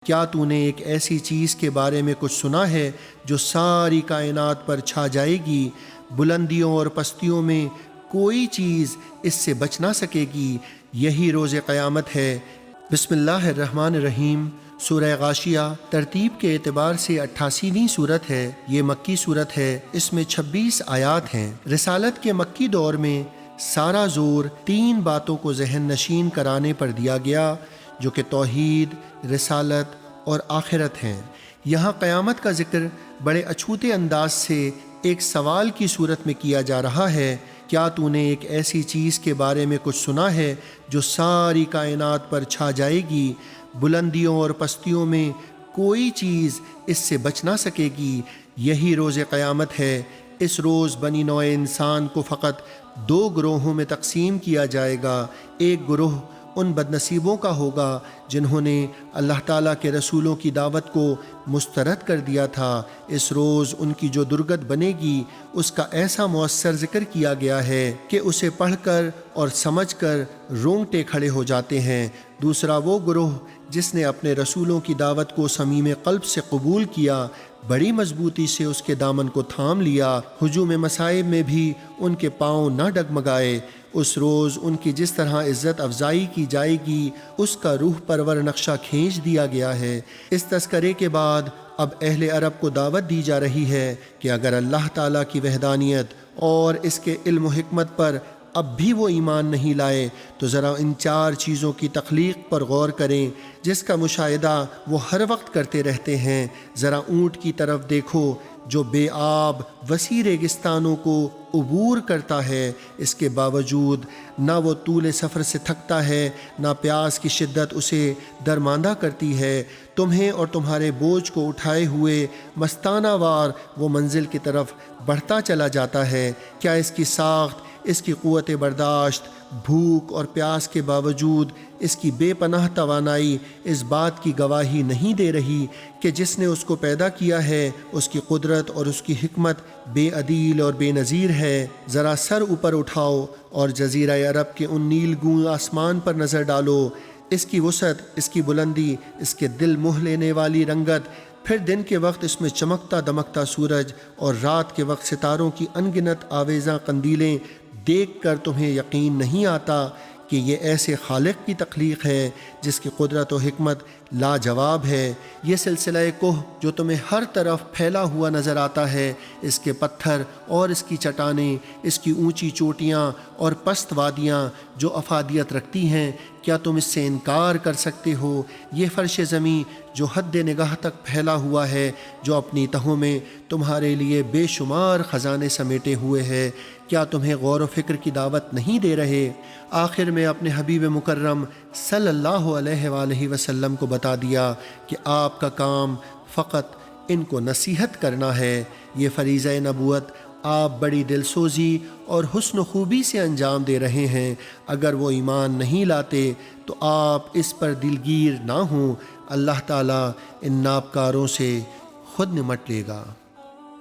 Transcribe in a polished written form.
کیا تو نے ایک ایسی چیز کے بارے میں کچھ سنا ہے جو ساری کائنات پر چھا جائے گی؟ بلندیوں اور پستیوں میں کوئی چیز اس سے بچ نہ سکے گی، یہی روز قیامت ہے۔ بسم اللہ الرحمن الرحیم۔ سورہ غاشیہ ترتیب کے اعتبار سے 88ویں سورت ہے۔ یہ مکی سورت ہے۔ اس میں 26 آیات ہیں۔ رسالت کے مکی دور میں سارا زور 3 باتوں کو ذہن نشین کرانے پر دیا گیا، جو کہ توحید، رسالت اور آخرت ہیں۔ یہاں قیامت کا ذکر بڑے اچھوتے انداز سے ایک سوال کی صورت میں کیا جا رہا ہے۔ کیا تو نے ایک ایسی چیز کے بارے میں کچھ سنا ہے جو ساری کائنات پر چھا جائے گی؟ بلندیوں اور پستیوں میں کوئی چیز اس سے بچ نہ سکے گی، یہی روز قیامت ہے۔ اس روز بنی نوع انسان کو فقط 2 گروہوں میں تقسیم کیا جائے گا۔ ایک گروہ ان بدنصیبوں کا ہوگا جنہوں نے اللہ تعالیٰ کے رسولوں کی دعوت کو مسترد کر دیا تھا۔ اس روز ان کی جو درگت بنے گی اس کا ایسا مؤثر ذکر کیا گیا ہے کہ اسے پڑھ کر اور سمجھ کر رونگٹے کھڑے ہو جاتے ہیں۔ دوسرا وہ گروہ جس نے اپنے رسولوں کی دعوت کو صمیم قلب سے قبول کیا، بڑی مضبوطی سے اس کے دامن کو تھام لیا، ہجوم مصائب میں بھی ان کے پاؤں نہ ڈگمگائے۔ اس روز ان کی جس طرح عزت افزائی کی جائے گی اس کا روح پرور نقشہ کھینچ دیا گیا ہے۔ اس تذکرے کے بعد اب اہل عرب کو دعوت دی جا رہی ہے کہ اگر اللہ تعالیٰ کی وحدانیت اور اس کے علم و حکمت پر اب بھی وہ ایمان نہیں لائے تو ذرا ان 4 چیزوں کی تخلیق پر غور کریں جس کا مشاہدہ وہ ہر وقت کرتے رہتے ہیں۔ ذرا اونٹ کی طرف دیکھو جو بے آب وسیع ریگستانوں کو عبور کرتا ہے، اس کے باوجود نہ وہ طول سفر سے تھکتا ہے، نہ پیاس کی شدت اسے درماندہ کرتی ہے۔ تمہیں اور تمہارے بوجھ کو اٹھائے ہوئے مستانہ وار وہ منزل کی طرف بڑھتا چلا جاتا ہے۔ کیا اس کی ساخت، اس کی قوت برداشت، بھوک اور پیاس کے باوجود اس کی بے پناہ توانائی اس بات کی گواہی نہیں دے رہی کہ جس نے اس کو پیدا کیا ہے اس کی قدرت اور اس کی حکمت بے عدیل اور بے نظیر ہے؟ ذرا سر اوپر اٹھاؤ اور جزیرہ عرب کے ان نیل گون آسمان پر نظر ڈالو، اس کی وسعت، اس کی بلندی، اس کے دل موہ لینے والی رنگت، پھر دن کے وقت اس میں چمکتا دمکتا سورج اور رات کے وقت ستاروں کی انگنت آویزاں قندیلیں دیکھ کر تمہیں یقین نہیں آتا کہ یہ ایسے خالق کی تخلیق ہے جس کی قدرت و حکمت لاجواب ہے؟ یہ سلسلہ کوہ جو تمہیں ہر طرف پھیلا ہوا نظر آتا ہے، اس کے پتھر اور اس کی چٹانیں، اس کی اونچی چوٹیاں اور پست وادیاں جو افادیت رکھتی ہیں، کیا تم اس سے انکار کر سکتے ہو؟ یہ فرش زمیں جو حد نگاہ تک پھیلا ہوا ہے، جو اپنی تہوں میں تمہارے لیے بے شمار خزانے سمیٹے ہوئے ہے، کیا تمہیں غور و فکر کی دعوت نہیں دے رہے؟ آخر میں اپنے حبیب مکرم صلی اللہ علیہ وآلہ وسلم کو بتا دیا کہ آپ کا کام فقط ان کو نصیحت کرنا ہے۔ یہ فریضہ نبوت آپ بڑی دلسوزی اور حسن و خوبی سے انجام دے رہے ہیں۔ اگر وہ ایمان نہیں لاتے تو آپ اس پر دلگیر نہ ہوں، اللہ تعالیٰ ان ناپکاروں سے خود نمٹ لے گا۔